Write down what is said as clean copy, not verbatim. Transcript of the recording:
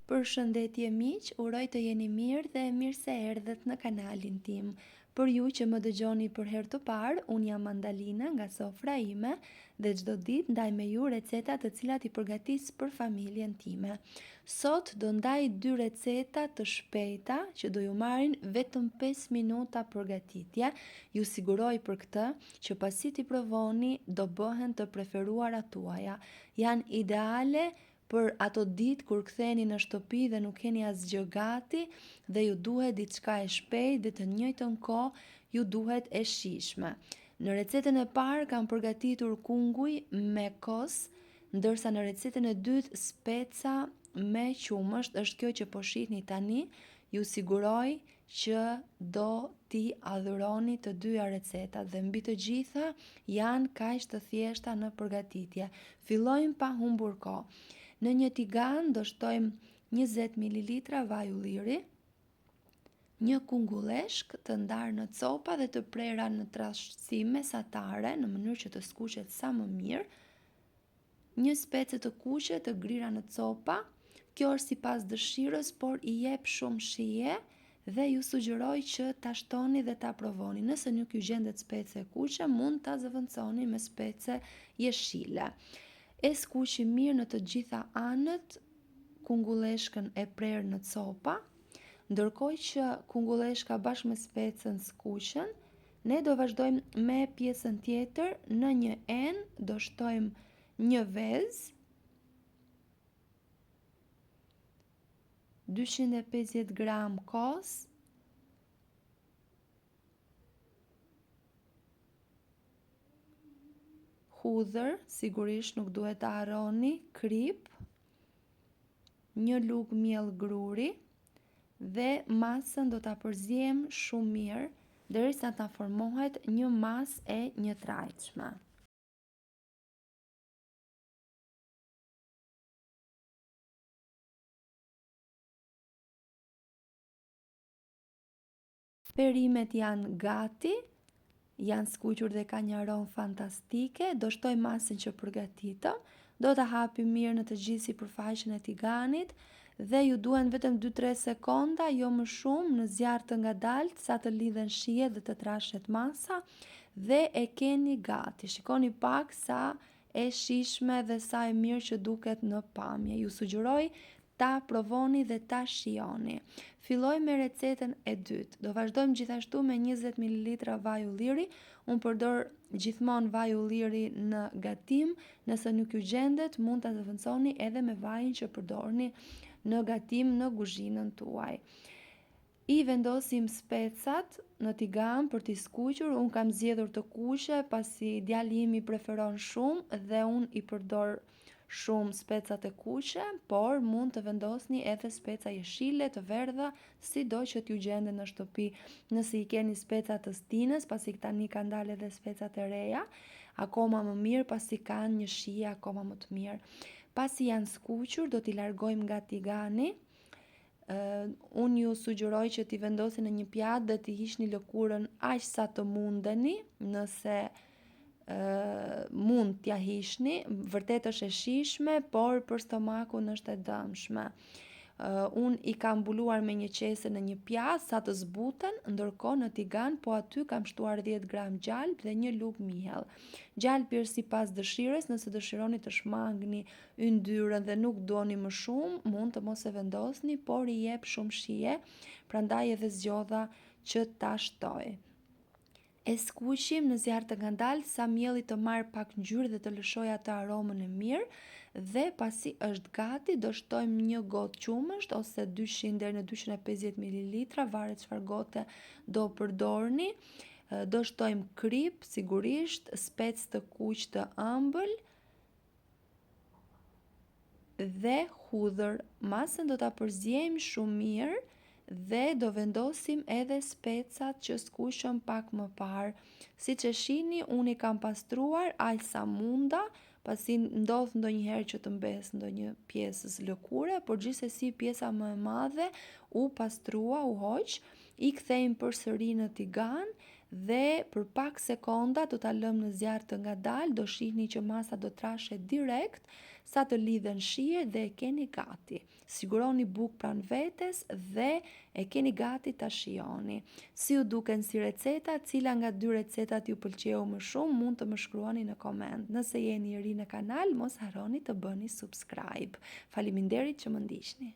Përshëndetje miq, uroj të jeni mirë dhe mirë se erdhët në kanalin tim. Për ju që më dëgjoni për herë të parë, unë jam Mandalina nga sofra ime dhe çdo ditë ndaj me ju receta të cilat i përgatis për familjen time. Sot do ndaj 2 receta të shpejta që do ju marrin vetëm 5 minuta përgatitje. Ju siguroj për këtë që pasi t'i provoni do bëhen të preferuarat tuaja. Janë ideale për ato ditë kur ktheheni në shtëpi dhe nuk keni asgjë gati dhe ju duhet diçka e shpejtë dhe të njëjtën kohë ju duhet e shijshme. Në recetën e parë kam përgatitur kunguj me kos, ndërsa në recetën e dytë speca me qumësht është kjo që po shihni tani. Ju siguroj që do t'i adhuroni të dyja recetat dhe mbi të gjitha janë kaq të thjeshta në përgatitje. Fillojmë pa humbur kohë. Në një tigan do shtojmë 20 ml vaj ulliri, një kungulleshk të ndarë në copa dhe të prera në trashësi mesatare në mënyrë që të skuqet sa më mirë, një spece të kuqe të grira në copa. Kjo është sipas dëshirës, por i jep shumë shije dhe ju sugjeroj që ta shtoni dhe ta provoni. Nëse nuk ju gjendet spece kuqe, mund ta zëvendësoni me spece jeshile. E skuqi mirë në të gjitha anët kungulleshkën e prerë në copa, ndërkohë që kungulleshka bashkë me specën skuqen. Ne do vazhdojmë me pjesën tjetër. Në një enë do shtojmë një vezë, 250 gram kos, hudhër, sigurisht nuk duhet ta harroni, krip, një lugë miell gruri dhe masën do ta përziejmë shumë mirë derisa ta formohet një masë e njëtrajtshme. Perimet janë gati, janë skuqur dhe ka një aromë fantastike. Do shtoj masën që përgatitëm, do ta hapi mirë në të gjithë sipërfaqen e tiganit dhe ju duhen vetëm 2-3 sekonda, jo më shumë, në zjarr të ngadalt sa të lidhen shijet dhe të trashet masa dhe e keni gati. Shikoni pak sa e shijshme dhe sa e mirë që duket në pamje. Ju sugjeroj ta provoni dhe ta shijoni. Filloj me recetën e dytë. Do vazhdojmë gjithashtu me 20 ml vaj ulliri. Unë përdor gjithmonë vaj ulliri në gatim. Nëse nuk ju gjendet, mund ta zëvendësoni edhe me vajin që përdorni në gatim në kuzhinën tuaj. I vendosim specat në tigan për t'i skuqur. Unë kam zgjedhur të kuqe pasi djali im i preferon shumë dhe unë i përdor shumë specat e kuqe, por mund të vendosni edhe speca jeshile, të verdha, sido që t'ju gjenden në shtëpi. Nëse i keni specat të stinës, pasi tani kanë dalë edhe specat e reja, akoma më mirë pasi kanë një shije akoma më të mirë. Pasi janë skuqur, do t'i largojmë nga tigani. Unë ju sugjeroj që t'i vendosni në një pjatë dhe t'i hiqni lëkurën aq sa të mundeni, nëse mund t'ja hiqni. Vërtet është e shijshme, por për stomakun është e dëmshme. Unë i kam mbuluar me një qese në një pjatë sa të zbuten, ndërkohë në tigan po aty kam shtuar 10 gram gjalp dhe një lugë miell. Gjalpi është sipas dëshirës, nëse dëshironi të shmangni yndyrën dhe nuk doni më shumë, mund të mos e vendosni, por i jep shumë shije, prandaj edhe zgjodha që ta shtoj. E skuqim në zjarr të ngadalt sa mielli të marrë pak ngjyrë dhe të lëshoj atë aromën e mirë dhe pasi është gati do shtojmë një gotë qumësht ose 200 deri në 250 ml, varet çfarë gote do përdorni. Do shtojmë krip, sigurisht, specë të kuq të ëmbël dhe hudhër. Masën do ta përziejmë shumë mirë dhe do vendosim edhe specat që skuqën pak më parë. Siç e shihni, unë i kam pastruar aq sa munda, pasi ndodh ndonjëherë që të mbes ndonjë pjesës lëkure, por gjithsesi pjesa më e madhe u pastrua, u hoq. I kthejmë përsëri në tigan dhe për pak sekonda do ta lëmë në zjarr të ngadalt. Do shihni që masa do trashet direkt sa të lidhen shijet dhe e keni gati. Siguroni bukë pranë vetes dhe e keni gati ta shijoni. Si u duken si receta, cila nga 2 recetat ju pëlqeu më shumë, mund të më shkruani në koment. Nëse jeni i ri në kanal, mos harroni të bëni subscribe. Faleminderit që më ndiqni.